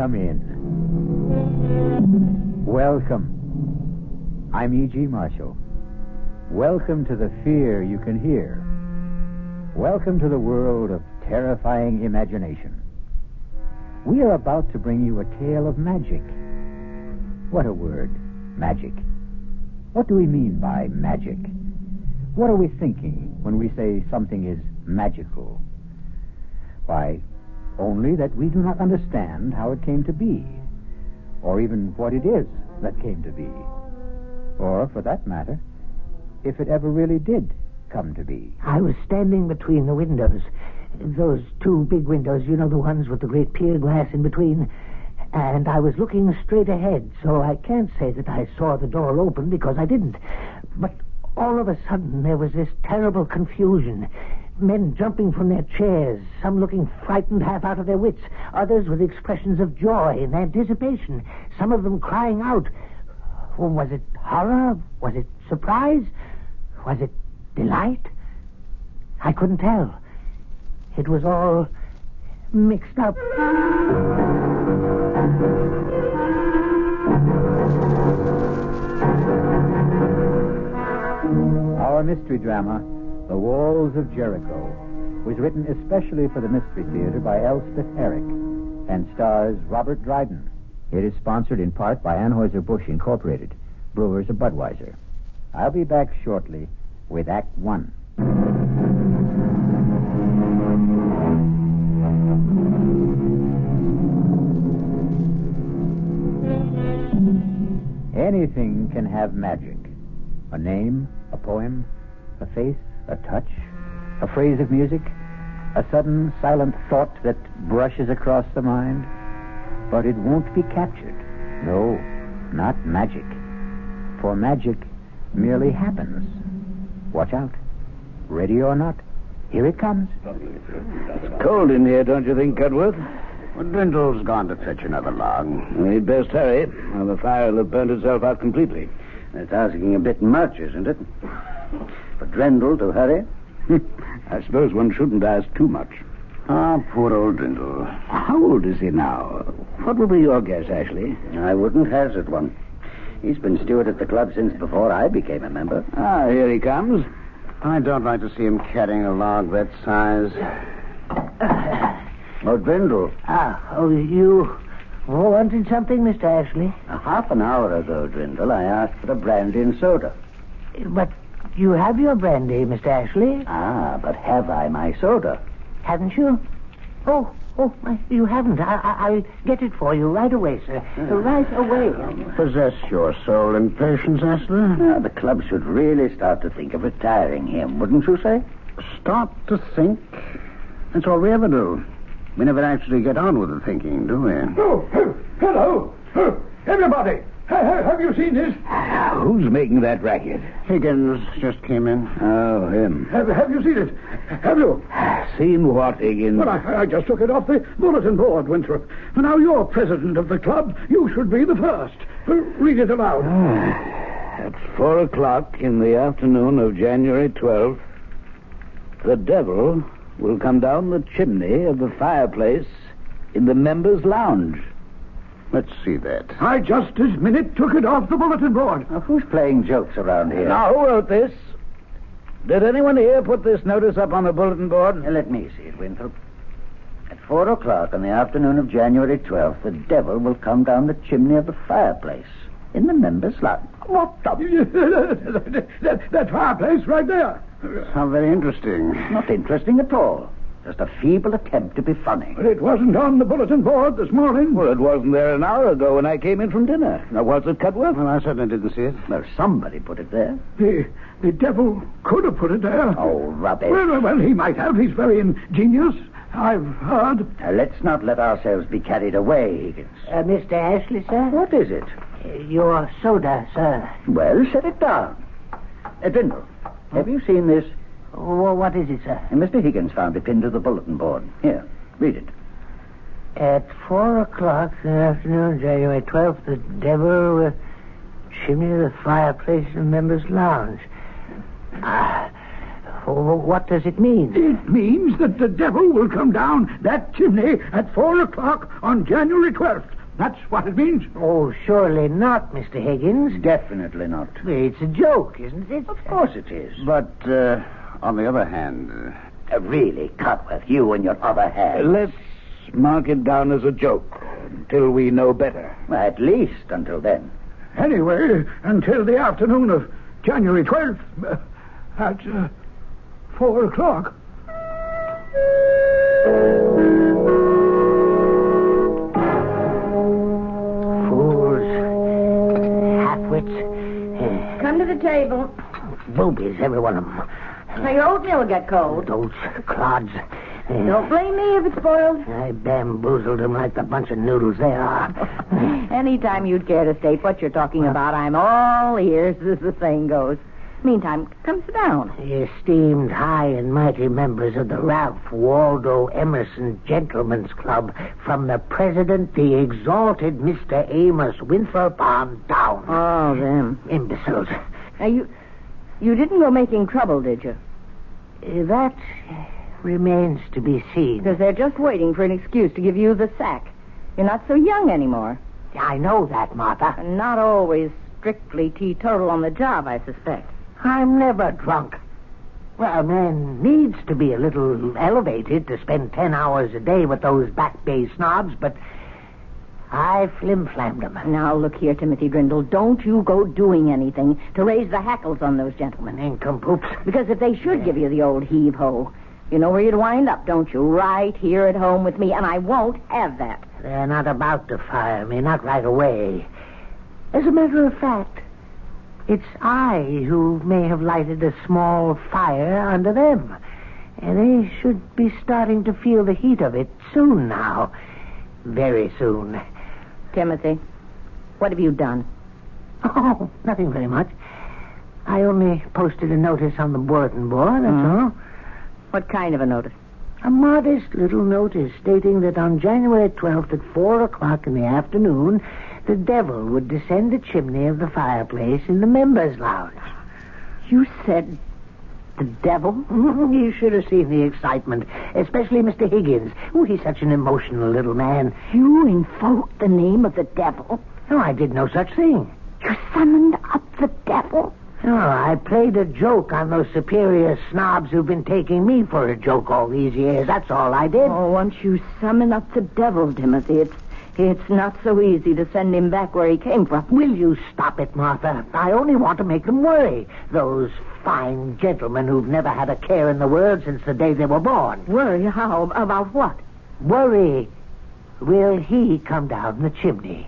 come in. Welcome. I'm E.G. Marshall. Welcome to the fear you can hear. Welcome to the world of terrifying imagination. We are about to bring you a tale of magic. What a word, magic. What do we mean by magic? What are we thinking when we say something is magical? Why, only that we do not understand how it came to be, or even what it is that came to be, or, for that matter, if it ever really did come to be. I was standing between the windows, those two big windows, you know, the ones with the great pier glass in between, and I was looking straight ahead, so I can't say that I saw the door open because I didn't. But all of a sudden there was this terrible confusion. Men jumping from their chairs, some looking frightened half out of their wits, others with expressions of joy and anticipation, some of them crying out. Was it horror? Was it surprise? Was it delight? I couldn't tell. It was all mixed up. Our mystery drama, The Walls of Jericho, was written especially for the Mystery Theater by Elspeth Herrick and stars Robert Dryden. It is sponsored in part by Anheuser-Busch Incorporated, brewers of Budweiser. I'll be back shortly with Act One. Anything can have magic. A name, a poem, a face, a touch, a phrase of music, a sudden silent thought that brushes across the mind. But it won't be captured. No, not magic. For magic merely happens. Watch out. Ready or not, here it comes. It's cold in here, don't you think, Cudworth? Well, Drindle's gone to fetch another log. We'd best hurry, or the fire will have burnt itself out completely. That's asking a bit much, isn't it? For Drindle to hurry? I suppose one shouldn't ask too much. Ah, poor old Drindle. How old is he now? What will be your guess, Ashley? I wouldn't hazard one. He's been steward at the club since before I became a member. Ah, here he comes. I don't like to see him carrying a log that size. Oh, Drindle. You wanted something, Mr. Ashley? Half an hour ago, Drindle, I asked for a brandy and soda. But you have your brandy, Mr. Ashley. Ah, but have I my soda? Haven't you? Oh, you haven't. I'll get it for you right away, sir. Right away. Possess your soul in patience, Ashley. The club should really start to think of retiring him, wouldn't you say? Start to think? That's all we ever do. We never actually get on with the thinking, do we? Oh, hello. Everybody, have you seen this? Who's making that racket? Higgins just came in. Oh, him. Have you seen it? Have you? Seen what, Higgins? Well, I just took it off the bulletin board, Winthrop. Now, you're president of the club. You should be the first. Read it aloud. At 4 o'clock in the afternoon of January 12th, the devil will come down the chimney of the fireplace in the members' lounge. Let's see that. I just this minute took it off the bulletin board. Now, who's playing jokes around here? Now, who wrote this? Did anyone here put this notice up on the bulletin board? Let me see it, Winthrop. At 4 o'clock on the afternoon of January 12th, the devil will come down the chimney of the fireplace in the members' lounge. What the... that fireplace right there. How very interesting. Not interesting at all. Just a feeble attempt to be funny. But it wasn't on the bulletin board this morning. Well, it wasn't there an hour ago when I came in from dinner. Now, was it, Cudworth? Well, I certainly didn't see it. Well, somebody put it there. The devil could have put it there. Oh, rubbish. Well, he might have. He's very ingenious. I've heard. Now, let's not let ourselves be carried away, Higgins. Mr. Ashley, sir? What is it? Your soda, sir. Well, set it down. Drindle, have you seen this? Well, what is it, sir? Mr. Higgins found it pinned to the bulletin board. Here, read it. At 4 o'clock in the afternoon, January 12th, the devil will chimney of the fireplace in the members' lounge. Oh, what does it mean? It means that the devil will come down that chimney at 4 o'clock on January 12th. That's what it means. Oh, surely not, Mr. Higgins. Definitely not. It's a joke, isn't it? Of course it is. But, on the other hand... really, Cotworth, you and your other hand. let's mark it down as a joke until we know better. At least until then. Anyway, until the afternoon of January 12th at 4 o'clock. Fools. Halfwits. Come to the table. Boobies, every one of them. Now, your oatmeal will get cold. Those clods. Don't blame me if it's spoiled. I bamboozled them like the bunch of noodles they are. Anytime you'd care to state what you're talking about, I'm all ears, as the saying goes. Meantime, come sit down. The esteemed high and mighty members of the Ralph Waldo Emerson Gentlemen's Club, from the president, the exalted Mr. Amos Winthrop, on down. Oh, them. Imbeciles. Now, you didn't go making trouble, did you? That remains to be seen. Because they're just waiting for an excuse to give you the sack. You're not so young anymore. I know that, Martha. And not always strictly teetotal on the job, I suspect. I'm never drunk. Well, a man needs to be a little elevated to spend 10 hours a day with those Back Bay snobs, but I flim-flammed them. Now, look here, Timothy Drindle. Don't you go doing anything to raise the hackles on those gentlemen. Nincompoops. Because if they should give you the old heave-ho, you know where you'd wind up, don't you? Right here at home with me, and I won't have that. They're not about to fire me, not right away. As a matter of fact, it's I who may have lighted a small fire under them. And they should be starting to feel the heat of it soon now. Very soon. Timothy, what have you done? Oh, nothing very much. I only posted a notice on the bulletin board, that's all. What kind of a notice? A modest little notice stating that on January 12th at 4 o'clock in the afternoon, the devil would descend the chimney of the fireplace in the members' lounge. You said the devil? You should have seen the excitement, especially Mr. Higgins. Oh, he's such an emotional little man. You invoked the name of the devil? No, I did no such thing. You summoned up the devil? No, I played a joke on those superior snobs who've been taking me for a joke all these years. That's all I did. Oh, once you summon up the devil, Timothy, it's not so easy to send him back where he came from. Will you stop it, Martha? I only want to make them worry. Those fine gentlemen who've never had a care in the world since the day they were born. Worry? How? About what? Worry. Will he come down the chimney?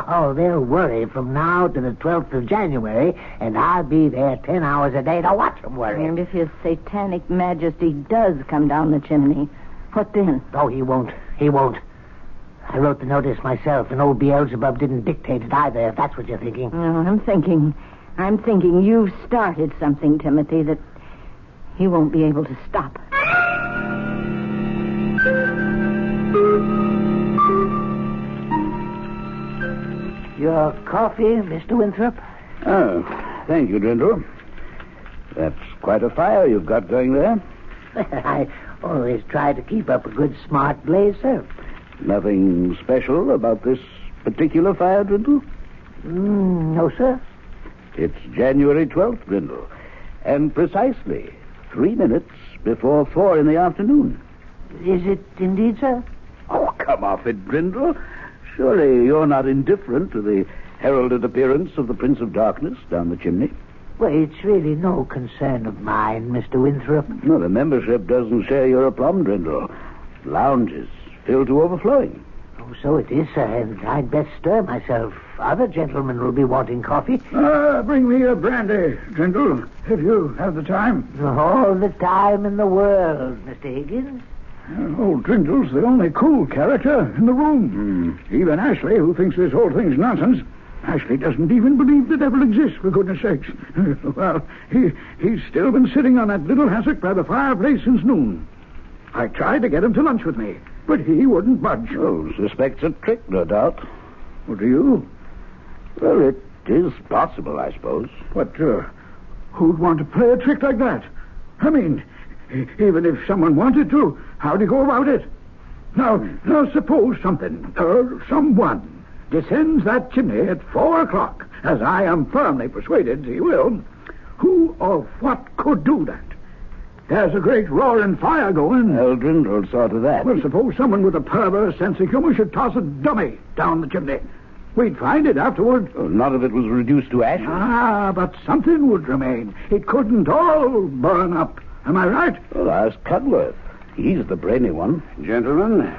Oh, they'll worry from now to the 12th of January, and I'll be there 10 hours a day to watch them worry. And if his satanic majesty does come down the chimney, what then? Oh, he won't. He won't. I wrote the notice myself, and old Beelzebub didn't dictate it either, if that's what you're thinking. No, I'm thinking you've started something, Timothy, that he won't be able to stop. Your coffee, Mr. Winthrop? Oh, thank you, Drindle. That's quite a fire you've got going there. I always try to keep up a good, smart blaze, sir. Nothing special about this particular fire, Drindle? No, sir. It's January 12th, Drindle, and precisely 3 minutes before 4 in the afternoon. Is it indeed, sir? Oh, come off it, Drindle. Surely you're not indifferent to the heralded appearance of the Prince of Darkness down the chimney? Well, it's really no concern of mine, Mr. Winthrop. No, the membership doesn't share your aplomb, Drindle. Lounges filled to overflowing. Oh, so it is, sir, and I'd best stir myself. Other gentlemen will be wanting coffee. Bring me a brandy, Drindle, if you have the time. All the time in the world, Mr. Higgins. Old Drindle's the only cool character in the room. Even Ashley, who thinks this whole thing's nonsense. Ashley doesn't even believe the devil exists, for goodness sakes. Well, he's still been sitting on that little hassock by the fireplace since noon. I tried to get him to lunch with me, but he wouldn't budge. Oh, suspects a trick, no doubt. What do you? Well, it is possible, I suppose. But who'd want to play a trick like that? I mean, even if someone wanted to, how'd he go about it? Now suppose something, or someone, descends that chimney at 4 o'clock, as I am firmly persuaded he will. Who or what could do that? There's a great roaring fire going. Eldrin will saw to that. Well, suppose someone with a perverse sense of humor should toss a dummy down the chimney. We'd find it afterward. Oh, none of it was reduced to ashes. Ah, but something would remain. It couldn't all burn up. Am I right? Well, ask Cudworth. He's the brainy one. Gentlemen,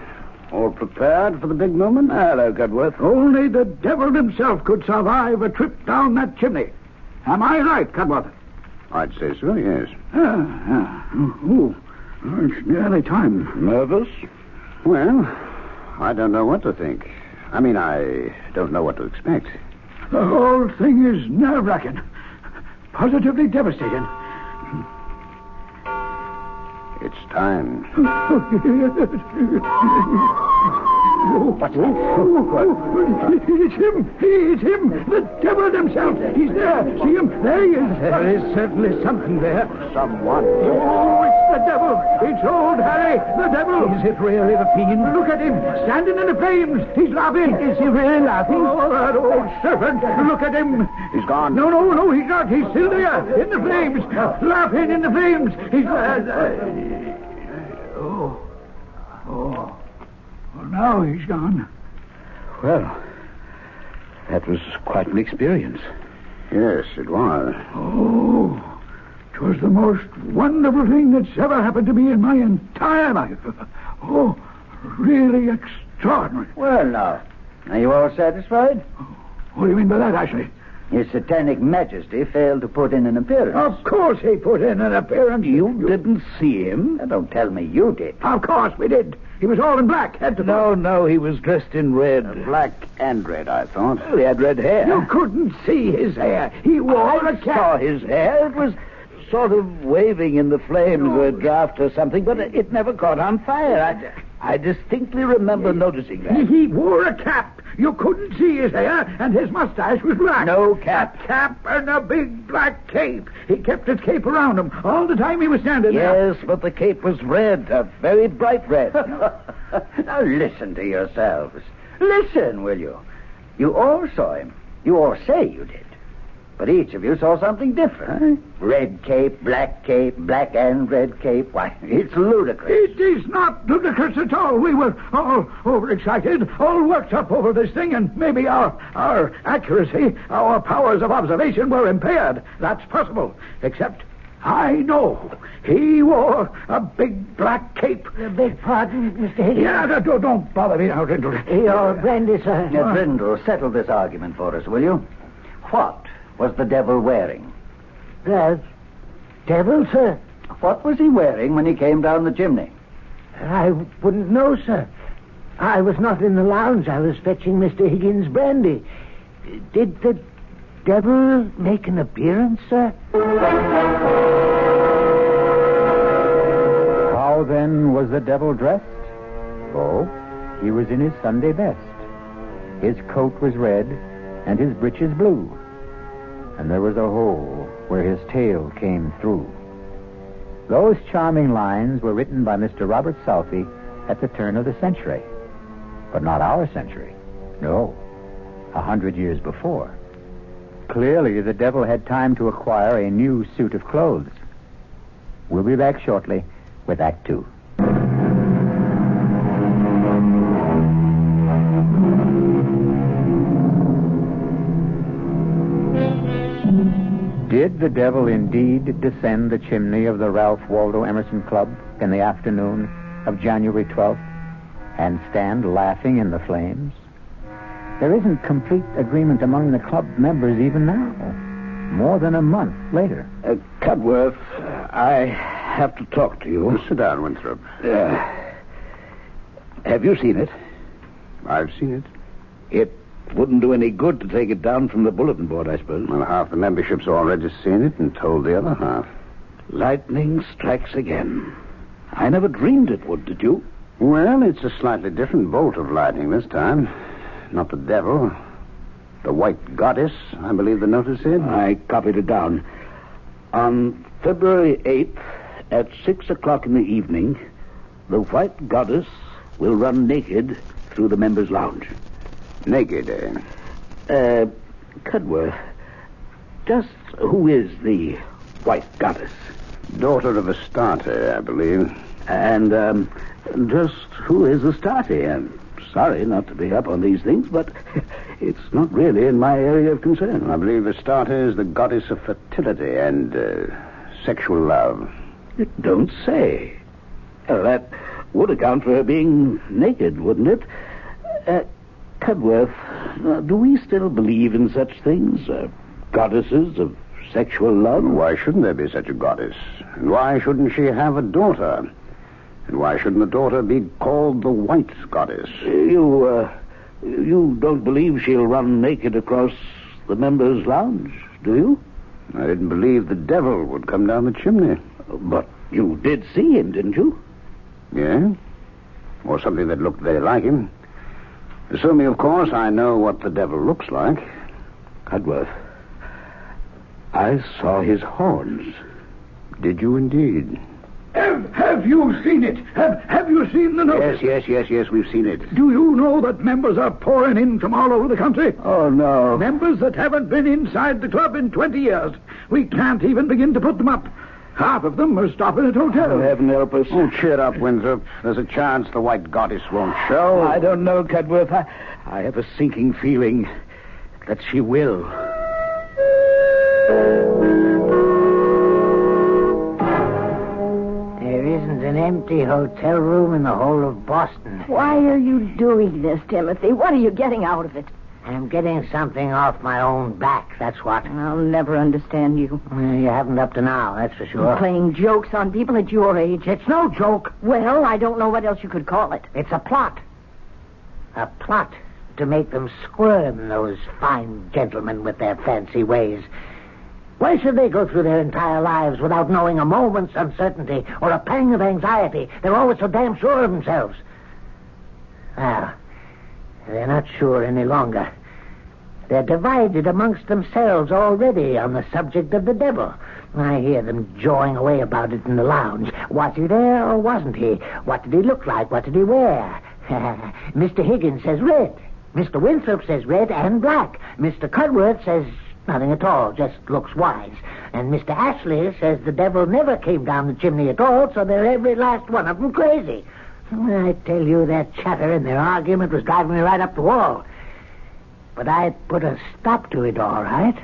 all prepared for the big moment? Hello, Cudworth. Only the devil himself could survive a trip down that chimney. Am I right, Cudworth? I'd say so, yes. It's nearly time. Nervous? Well, I don't know what to think. I mean, I don't know what to expect. The whole thing is nerve-wracking. Positively devastating. It's time. What's that? It's him. It's him. The devil himself. He's there. See him? There he is. There is certainly something there. Someone. Oh, it's the devil. It's old Harry, the devil. Is it really the fiend? Look at him, standing in the flames. He's laughing. Is he really laughing? Oh, that old serpent. Look at him. He's gone. No, he's not. He's still there, in the flames. Laughing in the flames. He's... Well, now he's gone. Well, that was quite an experience. Yes, it was. Oh, 'twas the most wonderful thing that's ever happened to me in my entire life. Oh, really extraordinary. Well, now, are you all satisfied? What do you mean by that, Ashley? His Satanic Majesty failed to put in an appearance. Of course he put in an appearance. You didn't see him? Now, don't tell me you did. Of course we did. He was all in black, head to toe. No, he was dressed in red. Black and red, I thought. Well, he had red hair. You couldn't see his hair. He wore a cap. Saw his hair. It was sort of waving in the flames, a draft or something, but it never caught on fire. I distinctly remember noticing that. He wore a cap. You couldn't see his hair, and his mustache was black. No cap. A cap and a big black cape. He kept his cape around him all the time he was standing there. Yes, but the cape was red, a very bright red. Now, listen to yourselves. Listen, will you? You all saw him. You all say you did. But each of you saw something different. Huh? Red cape, black and red cape. Why, it's ludicrous. It is not ludicrous at all. We were all overexcited, all worked up over this thing, and maybe our accuracy, our powers of observation were impaired. That's possible. Except, I know, he wore a big black cape. Beg pardon, Mr. Higgins? Yeah, don't bother me now, Brindle. Your brandy, sir. Brindle, settle this argument for us, will you? What was the devil wearing? The devil, sir? What was he wearing when he came down the chimney? I wouldn't know, sir. I was not in the lounge. I was fetching Mr. Higgins' brandy. Did the devil make an appearance, sir? How then was the devil dressed? Oh, he was in his Sunday best. His coat was red and his breeches blue. And there was a hole where his tail came through. Those charming lines were written by Mr. Robert Southey at the turn of the century. But not our century. No, 100 years before. Clearly, the devil had time to acquire a new suit of clothes. We'll be back shortly with Act 2. Did the devil indeed descend the chimney of the Ralph Waldo Emerson Club in the afternoon of January 12th and stand laughing in the flames? There isn't complete agreement among the club members even now, more than a month later. Cudworth, I have to talk to you. Sit down, Winthrop. Have you seen it? I've seen it. It wouldn't do any good to take it down from the bulletin board, I suppose. Well, half the membership's already seen it and told the other half. Lightning strikes again. I never dreamed it would, did you? Well, it's a slightly different bolt of lightning this time. Not the devil. The white goddess, I believe the notice said. I copied it down. On February 8th, at 6 o'clock in the evening, the white goddess will run naked through the members' lounge. Naked, eh? Cudworth, just who is the white goddess? Daughter of Astarte, I believe. And, just who is Astarte? I'm sorry not to be up on these things, but it's not really in my area of concern. I believe Astarte is the goddess of fertility and sexual love. You don't say. That would account for her being naked, wouldn't it? Cudworth, do we still believe in such things? Goddesses of sexual love? Why shouldn't there be such a goddess? And why shouldn't she have a daughter? And why shouldn't the daughter be called the white goddess? You don't believe she'll run naked across the members' lounge, do you? I didn't believe the devil would come down the chimney. But you did see him, didn't you? Yeah? Or something that looked very like him. Assuming, of course, I know what the devil looks like. Cudworth, I saw his horns. Did you indeed? Have you seen it? Have you seen the notice? Yes, we've seen it. Do you know that members are pouring in from all over the country? Oh, no. Members that haven't been inside the club in 20 years. We can't even begin to put them up. Half of them are stopping at hotels. Oh, heaven help us. Oh, cheer up, Winthrop. There's a chance the white goddess won't show. I don't know, Cudworth. I have a sinking feeling that she will. There isn't an empty hotel room in the whole of Boston. Why are you doing this, Timothy? What are you getting out of it? I'm getting something off my own back, that's what. I'll never understand you. You haven't up to now, that's for sure. You're playing jokes on people at your age. It's no joke. Well, I don't know what else you could call it. It's a plot. A plot to make them squirm, those fine gentlemen with their fancy ways. Why should they go through their entire lives without knowing a moment's uncertainty or a pang of anxiety? They're always so damn sure of themselves. Well, they're not sure any longer. They're divided amongst themselves already on the subject of the devil. I hear them jawing away about it in the lounge. Was he there or wasn't he? What did he look like? What did he wear? Mr. Higgins says red. Mr. Winthrop says red and black. Mr. Cudworth says nothing at all, just looks wise. And Mr. Ashley says the devil never came down the chimney at all, so they're every last one of them crazy. I tell you, that chatter in their argument was driving me right up the wall. But I put a stop to it, all right.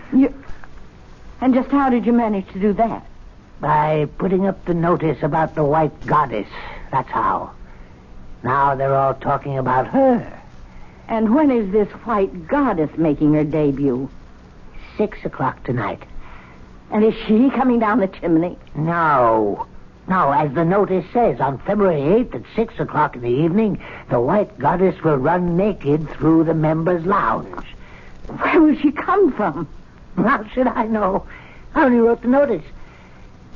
And just how did you manage to do that? By putting up the notice about the white goddess. That's how. Now they're all talking about her. And when is this white goddess making her debut? 6 o'clock tonight. And is she coming down the chimney? No, as the notice says, on February 8th at 6 o'clock in the evening, the white goddess will run naked through the members' lounge. Where will she come from? How should I know? I only wrote the notice.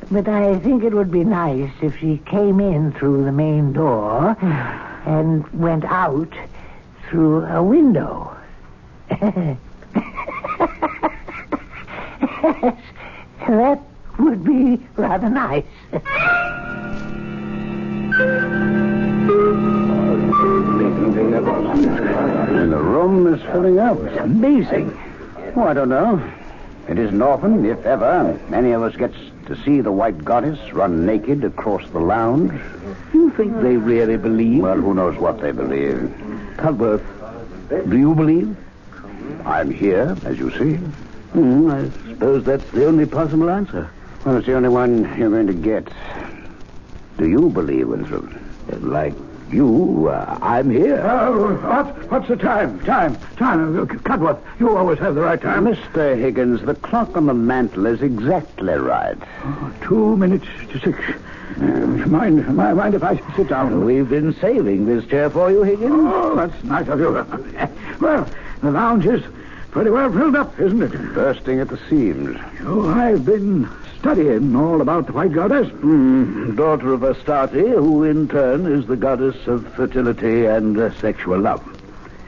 But I think it would be nice if she came in through the main door and went out through a window. That would be rather nice. And the room is filling up. It's amazing. Oh, I don't know. It isn't often, if ever, any of us gets to see the white goddess run naked across the lounge. You think they really believe? Well, who knows what they believe. Cudworth, do you believe? I'm here, as you see. I suppose that's the only possible answer. Well, it's the only one you're going to get. Do you believe, Winthrop? Like you, I'm here. What's the time? Cudworth, you always have the right time. Mr. Higgins, the clock on the mantel is exactly right. 2 minutes to 6. Mind if I sit down? We've been saving this chair for you, Higgins. Oh, that's nice of you. Well, the lounge is pretty well filled up, isn't it? Bursting at the seams. Oh, I've been studying all about the white goddess. Daughter of Astarte, who in turn is the goddess of fertility and sexual love.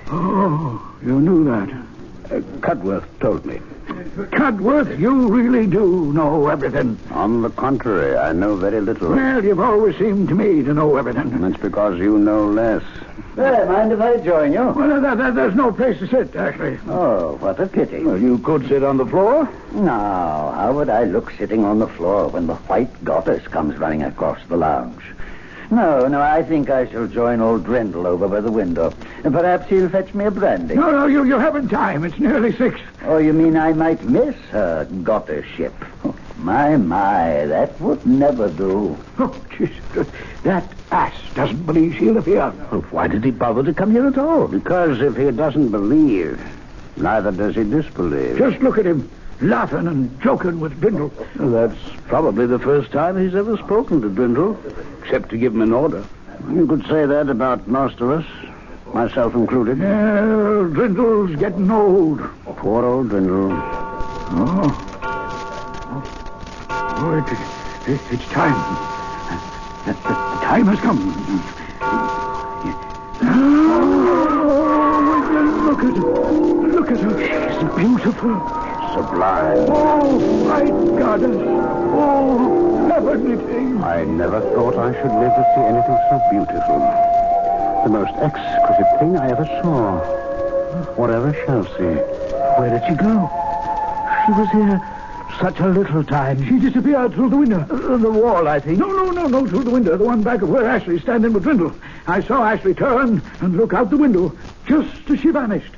Oh, you knew that. Cudworth told me. Cudworth, you really do know everything. On the contrary, I know very little. Well, you've always seemed to me to know everything. That's because you know less. Well, mind if I join you? Well, there's no place to sit, actually. Oh, what a pity. Well, you could sit on the floor. Now, how would I look sitting on the floor when the white goddess comes running across the lounge? No, I think I shall join old Drindle over by the window. And perhaps he'll fetch me a brandy. No, you haven't time. It's nearly 6. Oh, you mean I might miss her goddess-ship? Oh, my, that would never do. Oh, Jesus. That ass doesn't believe she'll appear. Well, why did he bother to come here at all? Because if he doesn't believe, neither does he disbelieve. Just look at him, laughing and joking with Drindle. Well, that's probably the first time he's ever spoken to Drindle, except to give him an order. You could say that about most of us, myself included. Drindle's getting old. Poor old Drindle. It's time. The time has come. Look at her. Look at her. She's beautiful. Sublime. Oh, my goddess. Oh, heavenly thing. I never thought I should live to see anything so beautiful. The most exquisite thing I ever saw. Or ever shall see. Where did she go? She was here such a little time. She disappeared through the window. The wall, I think. No, through the window, the one back of where Ashley's standing with Drindle. I saw Ashley turn and look out the window just as she vanished.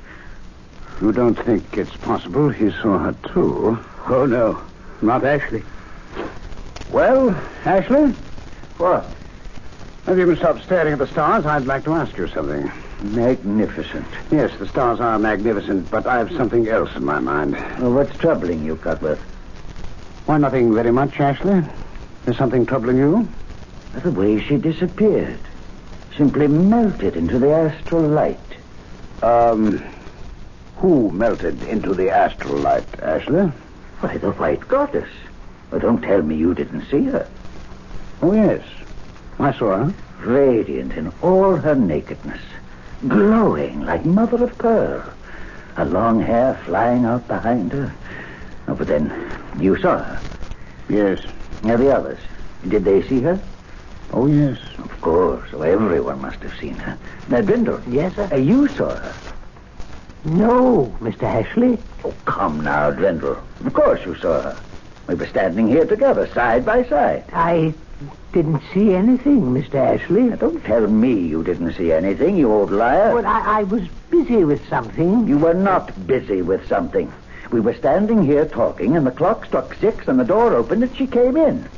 You don't think it's possible he saw her too? Oh, no, not Ashley. Well, Ashley? What? If you can stop staring at the stars, I'd like to ask you something. Magnificent. Yes, the stars are magnificent, but I have something else in my mind. Well, what's troubling you, Cudworth? Why, nothing very much, Ashley. Is something troubling you? The way she disappeared. Simply melted into the astral light. Who melted into the astral light, Ashley? Why, the white goddess. Well, don't tell me you didn't see her. Oh, yes. I saw her. Radiant in all her nakedness. Glowing like mother of pearl. Her long hair flying out behind her. Oh, but then, you saw her. Yes. Now, the others, did they see her? Oh, yes. Of course. So everyone must have seen her. Now, Drindle. Yes, sir? You saw her. No, Mr. Ashley. Oh, come now, Drindle. Of course you saw her. We were standing here together, side by side. I didn't see anything, Mr. Ashley. Now, don't tell me you didn't see anything, you old liar. Well, I was busy with something. You were not busy with something. We were standing here talking, and the clock struck 6, and the door opened, and she came in.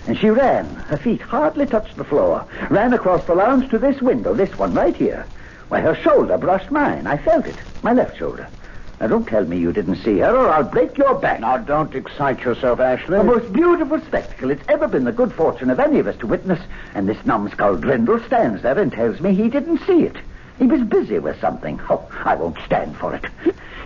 And she ran. Her feet hardly touched the floor. Ran across the lounge to this window, this one right here. Why, her shoulder brushed mine. I felt it. My left shoulder. Now, don't tell me you didn't see her, or I'll break your back. Now, don't excite yourself, Ashley. The most beautiful spectacle it's ever been the good fortune of any of us to witness, and this numbskull Drindle stands there and tells me he didn't see it. He was busy with something. Oh, I won't stand for it.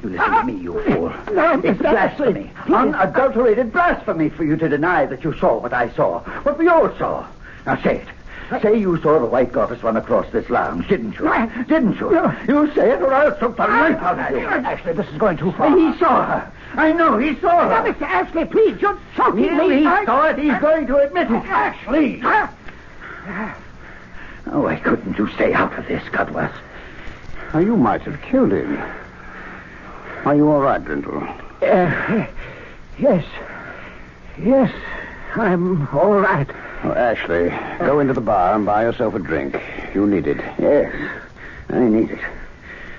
You listen to me, you fool. No, it's blasphemy. Unadulterated blasphemy for you to deny that you saw what I saw. What we all saw. Now, say it. Say you saw the white goddess run across this lounge, didn't you? Didn't you? You say it, or I'll choke the life out of you. Ashley, this is going too far. He saw her. I know he saw her. Now, Mr. Ashley, please, you're choking me. He saw it. He's going to admit it. Ashley! Oh, why couldn't you stay out of this, Cudworth? Now, you might have killed him. Are you all right, Drindle? Yes. Yes, I'm all right. Oh, Ashley, go into the bar and buy yourself a drink. You need it. Yes, I need it.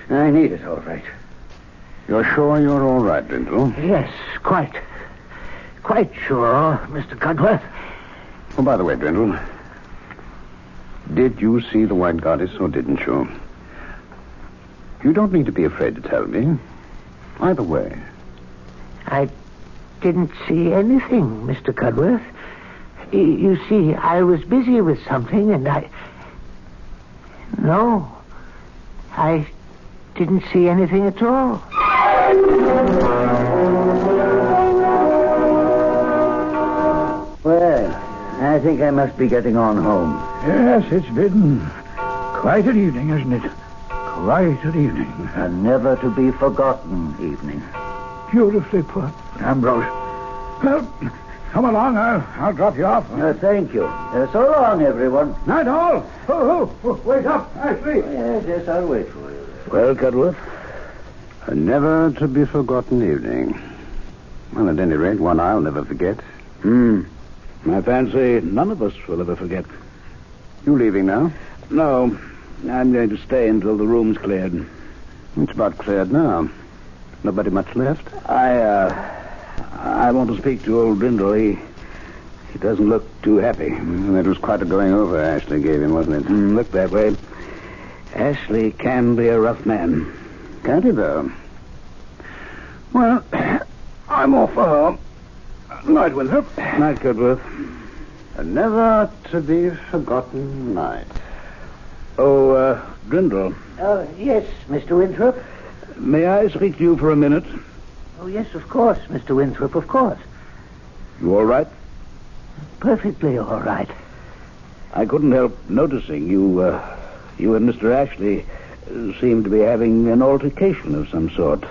I need it, all right. You're sure you're all right, Drindle? Yes, quite sure, Mr. Cudworth. Oh, by the way, Drindle, did you see the white goddess or didn't you? You don't need to be afraid to tell me. Either way. I didn't see anything, Mr. Cudworth. You see, I was busy with something, and No, I didn't see anything at all. Well, I think I must be getting on home. Yes, it's been quite an evening, isn't it? Quite an evening. A never-to-be-forgotten evening. Beautifully put, Ambrose. Well, come along. I'll drop you off. Thank you. So long, everyone. Night all. Oh, wait up. Ashley. Yes, I'll wait for you. Well, Cudworth, a never-to-be-forgotten evening. Well, at any rate, one I'll never forget. I fancy none of us will ever forget. You leaving now? No, I'm going to stay until the room's cleared. It's about cleared now. Nobody much left? I want to speak to old Brindle. He doesn't look too happy. That was quite a going over Ashley gave him, wasn't it? Looked that way. Ashley can be a rough man. Can't he, though? Well, I'm off for home. Night, Winthrop. Night, Cudworth. A never-to-be-forgotten night. Oh, Brindle. Yes, Mr. Winthrop. May I speak to you for a minute? Oh, yes, of course, Mr. Winthrop, of course. You all right? Perfectly all right. I couldn't help noticing you and Mr. Ashley seem to be having an altercation of some sort.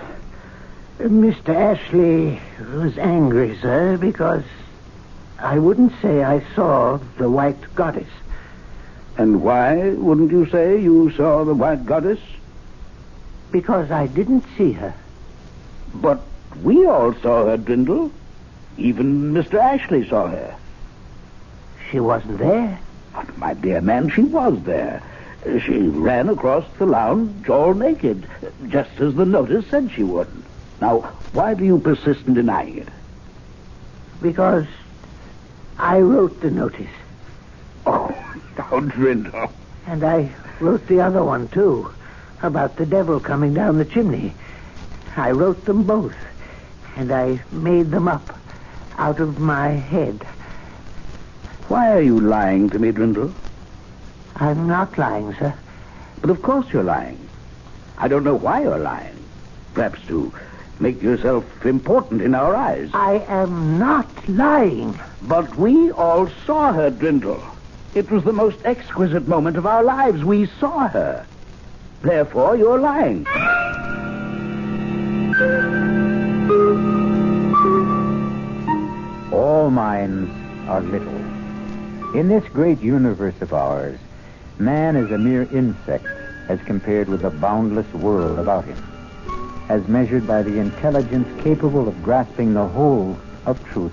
Mr. Ashley was angry, sir, because I wouldn't say I saw the white goddess. And why wouldn't you say you saw the white goddess? Because I didn't see her. But we all saw her, Brindle. Even Mr. Ashley saw her. She wasn't there. But, my dear man, she was there. She ran across the lounge all naked, just as the notice said she would. Now, why do you persist in denying it? Because I wrote the notice. Oh, now, Brindle. And I wrote the other one, too, about the devil coming down the chimney. I wrote them both, and I made them up out of my head. Why are you lying to me, Brindle? I'm not lying, sir. But of course you're lying. I don't know why you're lying. Perhaps to make yourself important in our eyes. I am not lying. But we all saw her, Brindle. It was the most exquisite moment of our lives. We saw her. Therefore, you're lying. All minds are little. In this great universe of ours, man is a mere insect as compared with the boundless world about him, as measured by the intelligence capable of grasping the whole of truth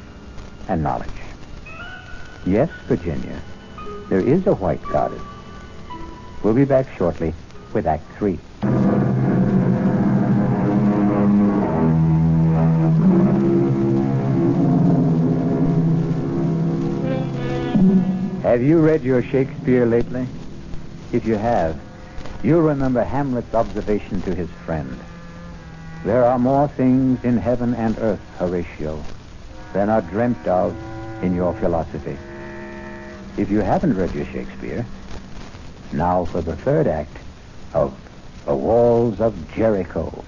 and knowledge. Yes, Virginia, there is a white goddess. We'll be back shortly with Act 3. Have you read your Shakespeare lately? If you have, you'll remember Hamlet's observation to his friend. There are more things in heaven and earth, Horatio, than are dreamt of in your philosophy. If you haven't read your Shakespeare, now for the third act of The Walls of Jericho.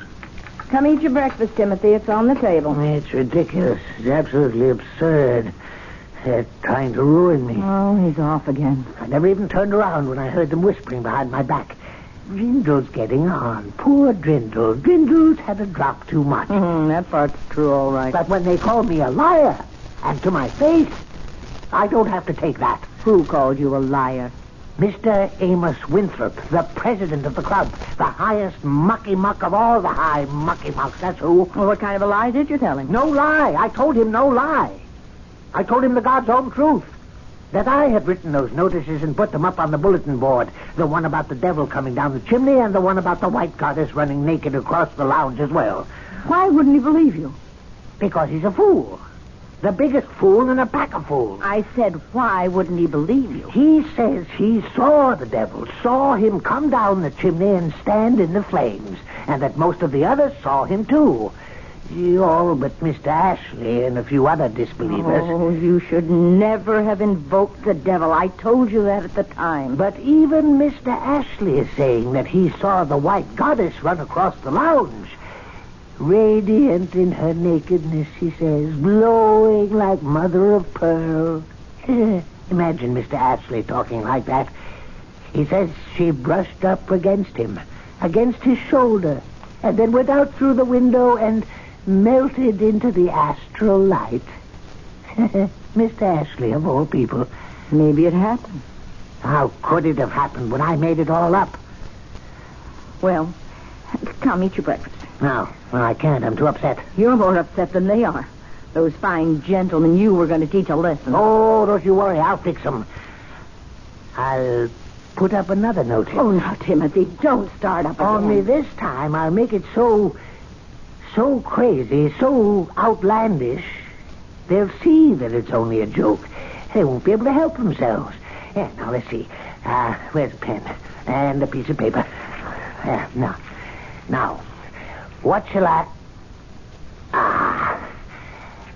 Come eat your breakfast, Timothy. It's on the table. It's ridiculous. It's absolutely absurd. They're trying to ruin me. Oh, he's off again. I never even turned around when I heard them whispering behind my back. Drindle's getting on. Poor Drindle. Drindle's had a drop too much. That part's true, all right. But when they call me a liar, and to my face, I don't have to take that. Who called you a liar? Mr. Amos Winthrop, the president of the club, the highest mucky-muck of all the high mucky-mucks, that's who. Well, what kind of a lie did you tell him? No lie. I told him no lie. I told him the God's own truth. That I had written those notices and put them up on the bulletin board. The one about the devil coming down the chimney and the one about the white goddess running naked across the lounge as well. Why wouldn't he believe you? Because he's a fool. The biggest fool in a pack of fools. I said, why wouldn't he believe you? He says he saw the devil, saw him come down the chimney and stand in the flames, and that most of the others saw him too. All but Mr. Ashley and a few other disbelievers. Oh, you should never have invoked the devil. I told you that at the time. But even Mr. Ashley is saying that he saw the white goddess run across the lounge. Radiant in her nakedness, he says, glowing like mother of pearl. Imagine Mr. Ashley talking like that. He says she brushed up against him, against his shoulder, and then went out through the window and melted into the astral light. Mr. Ashley, of all people. Maybe it happened. How could it have happened when I made it all up? Well, come eat your breakfast. No, I can't. I'm too upset. You're more upset than they are. Those fine gentlemen you were going to teach a lesson. Oh, don't you worry. I'll fix them. I'll put up another notice. Oh, now, Timothy, don't start up again. Only this time I'll make it so crazy, so outlandish, they'll see that it's only a joke. They won't be able to help themselves. Yeah, now, let's see. Where's a pen? And a piece of paper. Now, what shall I...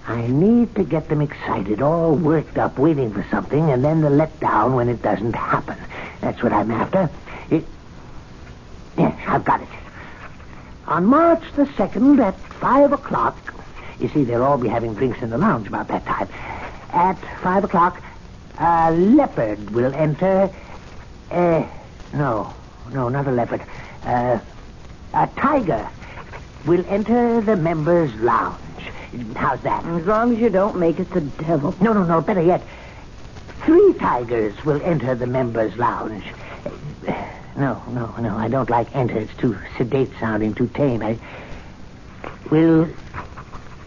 I need to get them excited, all worked up, waiting for something, and then the let down when it doesn't happen. That's what I'm after. Yes, I've got it. On March the 2nd at 5 o'clock... You see, they'll all be having drinks in the lounge about that time. At 5 o'clock, a leopard will enter... No, not a leopard. A tiger will enter the members' lounge. How's that? As long as you don't make it the devil. No, better yet. 3 tigers will enter the members' lounge. No, I don't like enter. It's too sedate sounding, too tame. I will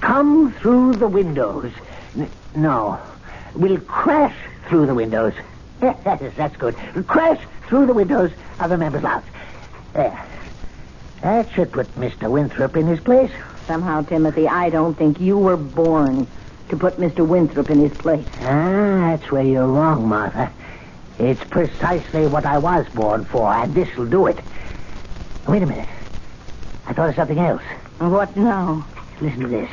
come through the windows. We'll crash through the windows. Yes, that's good. We'll crash through the windows of the members' lounge. There. That should put Mr. Winthrop in his place. Somehow, Timothy, I don't think you were born to put Mr. Winthrop in his place. That's where you're wrong, Martha. It's precisely what I was born for, and this'll do it. Wait a minute. I thought of something else. What now? Listen to this.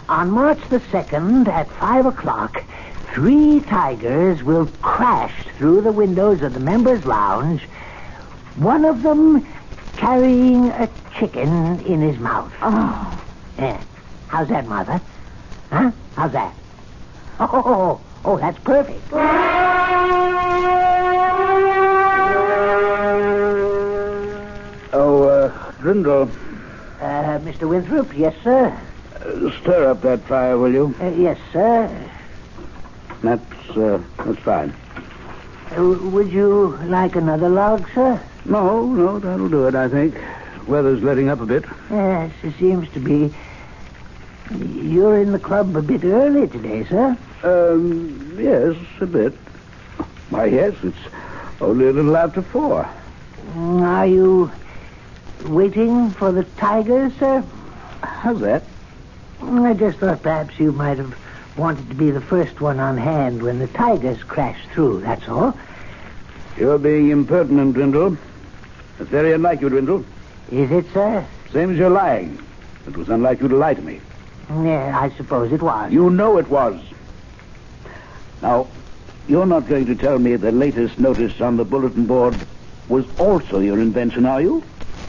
On March the 2nd at 5 o'clock, 3 tigers will crash through the windows of the members' lounge, one of them carrying a chicken in his mouth. Oh. Yeah. How's that, Martha? Huh? How's that? Oh, that's perfect. Grindle. Mr. Winthrop, yes, sir? Stir up that fire, will you? Yes, sir. That's fine. Would you like another log, sir? No, that'll do it, I think. Weather's letting up a bit. Yes, it seems to be. You're in the club a bit early today, sir? Yes, a bit. Why, yes, it's only a little after 4. Are you waiting for the tigers, sir? How's that? I just thought perhaps you might have wanted to be the first one on hand when the tigers crashed through, that's all. You're being impertinent, Dwindle. It's very unlike you, Dwindle. Is it, sir? Same as you're lying. It was unlike you to lie to me. Yeah, I suppose it was. You know it was. Now, you're not going to tell me the latest notice on the bulletin board was also your invention, are you?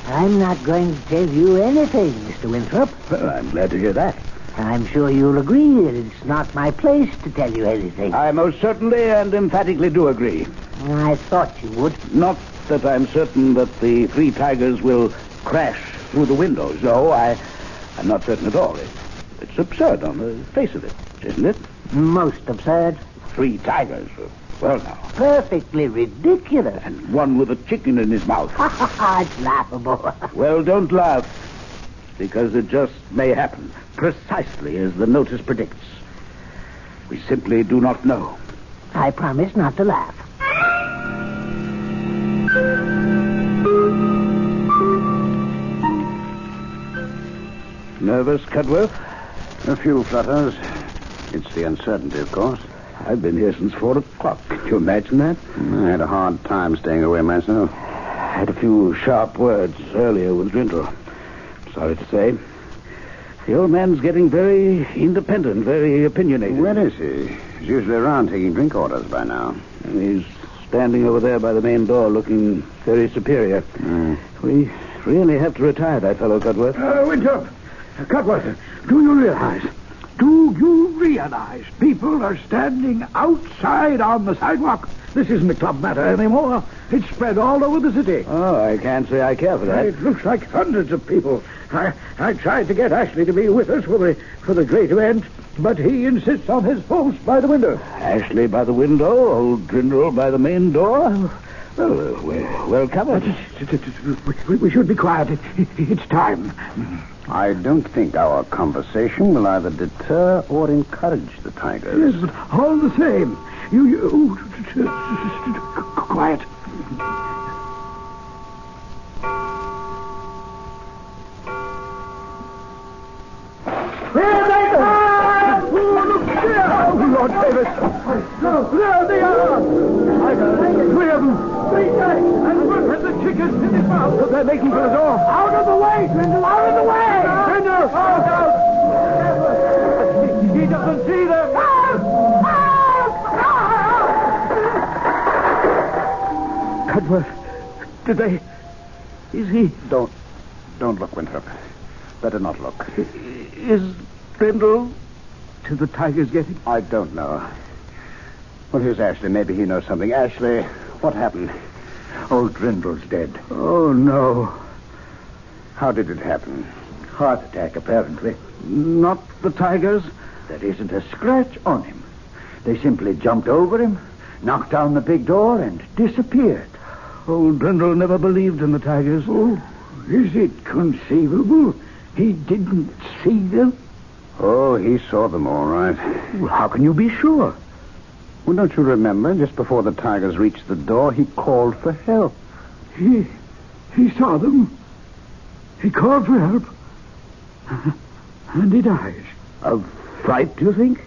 I'm not going to tell you anything, Mr. Winthrop. Well, I'm glad to hear that. I'm sure you'll agree that it's not my place to tell you anything. I most certainly and emphatically do agree. I thought you would. Not that I'm certain that the 3 tigers will crash through the windows. No, I'm not certain at all. It's absurd on the face of it, isn't it? Most absurd. 3 tigers. Well, now. Perfectly ridiculous. And one with a chicken in his mouth. It's laughable. Well, don't laugh, because it just may happen, precisely as the notice predicts. We simply do not know. I promise not to laugh. Nervous, Cudworth? A few flutters. It's the uncertainty, of course. I've been here since 4 o'clock. Can you imagine that? I had a hard time staying away myself. I had a few sharp words earlier with Grindle. Sorry to say. The old man's getting very independent, very opinionated. Where is he? He's usually around taking drink orders by now. And he's standing over there by the main door looking very superior. We really have to retire that fellow, Cudworth. Winthrop. Cudworth, do you realize people are standing outside on the sidewalk This isn't a club matter anymore. It's spread all over the city. Oh, I can't say I care for that. It looks like hundreds of people. I tried to get Ashley to be with us for the great event, but he insists on his post by the window. Ashley by the window, old Drindle by the main door. Well, we're well covered. We should be quiet. It's time. I don't think our conversation will either deter or encourage the tigers. Yes, but all the same, you quiet. There they are! Oh, Lord Davis! There they are! Three of them! And one has the chickens in his mouth. They're making for the door. Out of the way, Grindle! Out of the way! Grindle! Oh, no! He doesn't see them. Cudworth, did they... Is he... Don't look, Winthrop. Better not look. Is Grindle... Did the tigers get him? I don't know. Well, here's Ashley. Maybe he knows something. Ashley, what happened? Old Grindle's dead. Oh, no. How did it happen? Heart attack, apparently. Not the tigers. There isn't a scratch on him. They simply jumped over him, knocked down the big door, and disappeared. Old Grindle never believed in the tigers. Oh, is it conceivable he didn't see them? Oh, he saw them all right. Well, how can you be sure? Well, don't you remember, just before the tigers reached the door, he called for help. He saw them. He called for help. And he dies. Of fright, do you think?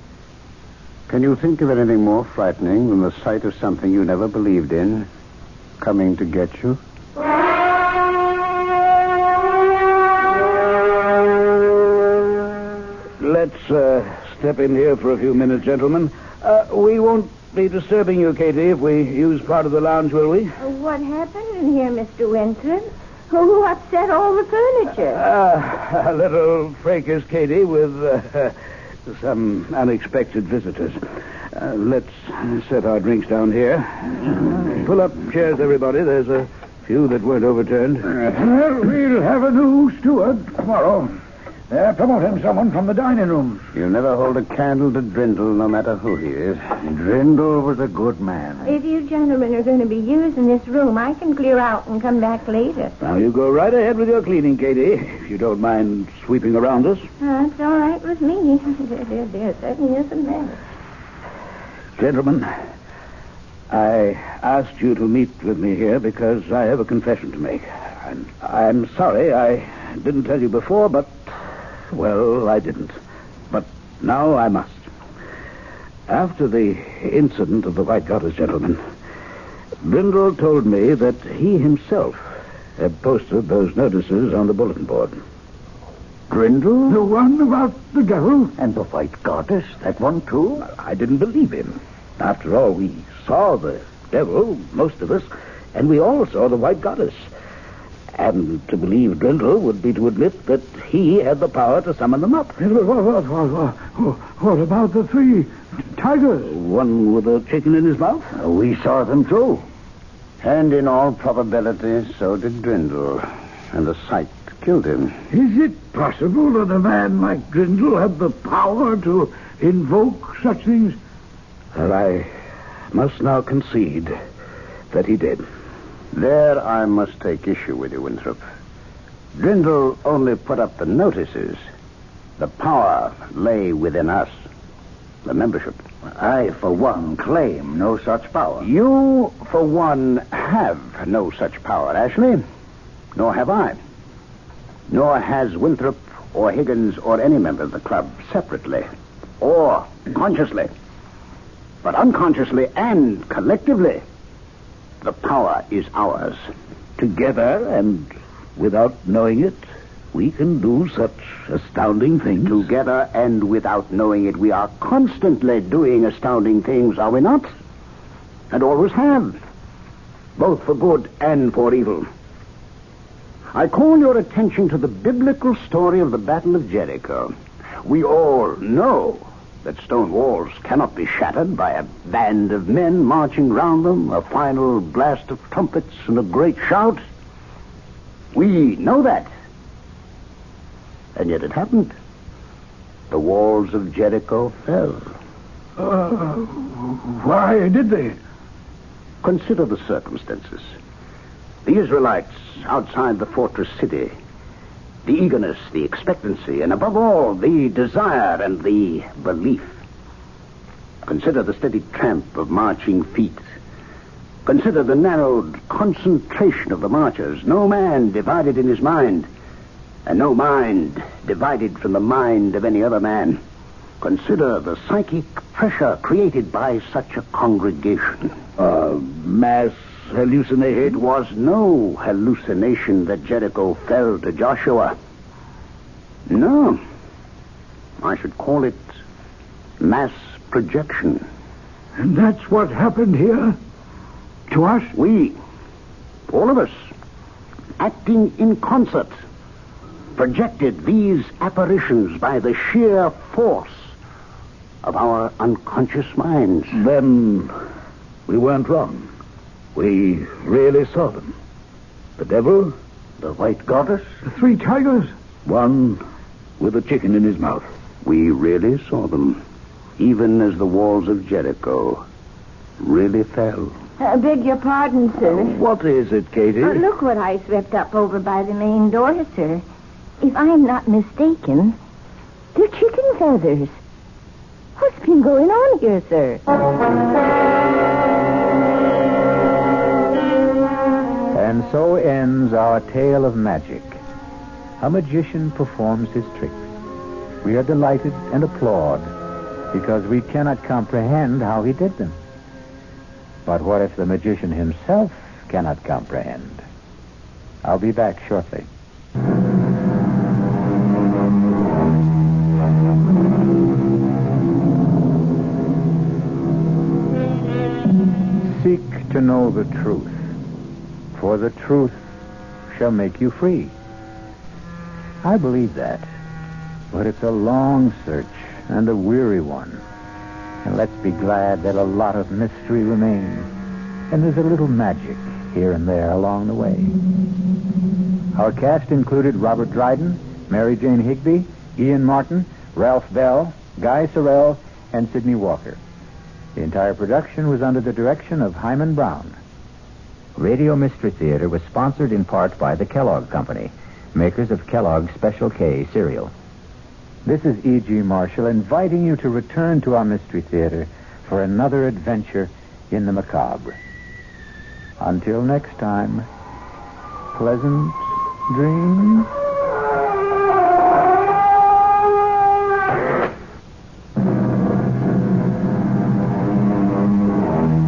Can you think of anything more frightening than the sight of something you never believed in coming to get you? Let's step in here for a few minutes, gentlemen. We won't be disturbing you, Katie, if we use part of the lounge, will we? What happened in here, Mr. Winthrop? Who upset all the furniture? A little fracas, Katie, with some unexpected visitors. Let's set our drinks down here. Pull up chairs, everybody. There's a few that weren't overturned. Well, we'll have a new steward tomorrow. They're promoting someone from the dining room. You'll never hold a candle to Drindle, no matter who he is. Drindle was a good man. If you gentlemen are going to be using this room, I can clear out and come back later. Now, you go right ahead with your cleaning, Katie, if you don't mind sweeping around us. That's all right with me. There certainly isn't that. Gentlemen, I asked you to meet with me here because I have a confession to make. And I'm sorry I didn't tell you before, but... Well, I didn't. But now I must. After the incident of the White Goddess, gentlemen, Brindle told me that he himself had posted those notices on the bulletin board. Brindle? The one about the devil? And the White Goddess, that one too? I didn't believe him. After all, we saw the devil, most of us, and we all saw the White Goddess. And to believe Drindle would be to admit that he had the power to summon them up. What about the three tigers? One with a chicken in his mouth? We saw them too. And in all probability, so did Drindle. And the sight killed him. Is it possible that a man like Drindle had the power to invoke such things? Well, I must now concede that he did. There I must take issue with you, Winthrop. Drindle only put up the notices. The power lay within us, the membership. I, for one, claim no such power. You, for one, have no such power, Ashley. Nor have I. Nor has Winthrop or Higgins or any member of the club separately or consciously. But unconsciously and collectively, the power is ours. Together and without knowing it, we can do such astounding things. Together and without knowing it, we are constantly doing astounding things, are we not? And always have. Both for good and for evil. I call your attention to the biblical story of the Battle of Jericho. We all know that stone walls cannot be shattered by a band of men marching round them, a final blast of trumpets, and a great shout. We know that. And yet it happened. The walls of Jericho fell. Why did they? Consider the circumstances. The Israelites outside the fortress city, the eagerness, the expectancy, and above all, the desire and the belief. Consider the steady tramp of marching feet. Consider the narrowed concentration of the marchers. No man divided in his mind, and no mind divided from the mind of any other man. Consider the psychic pressure created by such a congregation. Mass hallucination? It was no hallucination that Jericho fell to Joshua. No. I should call it mass projection. And that's what happened here? To us? We, all of us, acting in concert, projected these apparitions by the sheer force of our unconscious minds. Then we weren't wrong. We really saw them. The devil, the white goddess, The 3 tigers? one with a chicken in his mouth. We really saw them, even as the walls of Jericho really fell. Beg your pardon, sir. What is it, Katie? Look what I swept up over by the main door, sir. If I am not mistaken, they're chicken feathers. What's been going on here, sir? And so ends our tale of magic. A magician performs his tricks. We are delighted and applaud because we cannot comprehend how he did them. But what if the magician himself cannot comprehend? I'll be back shortly. Seek to know the truth, for the truth shall make you free. I believe that, but it's a long search and a weary one. And let's be glad that a lot of mystery remains, and there's a little magic here and there along the way. Our cast included Robert Dryden, Mary Jane Higby, Ian Martin, Ralph Bell, Guy Sorrell, and Sidney Walker. The entire production was under the direction of Hyman Brown. Radio Mystery Theater was sponsored in part by the Kellogg Company, makers of Kellogg's Special K cereal. This is E.G. Marshall inviting you to return to our Mystery Theater for another adventure in the macabre. Until next time, pleasant dreams.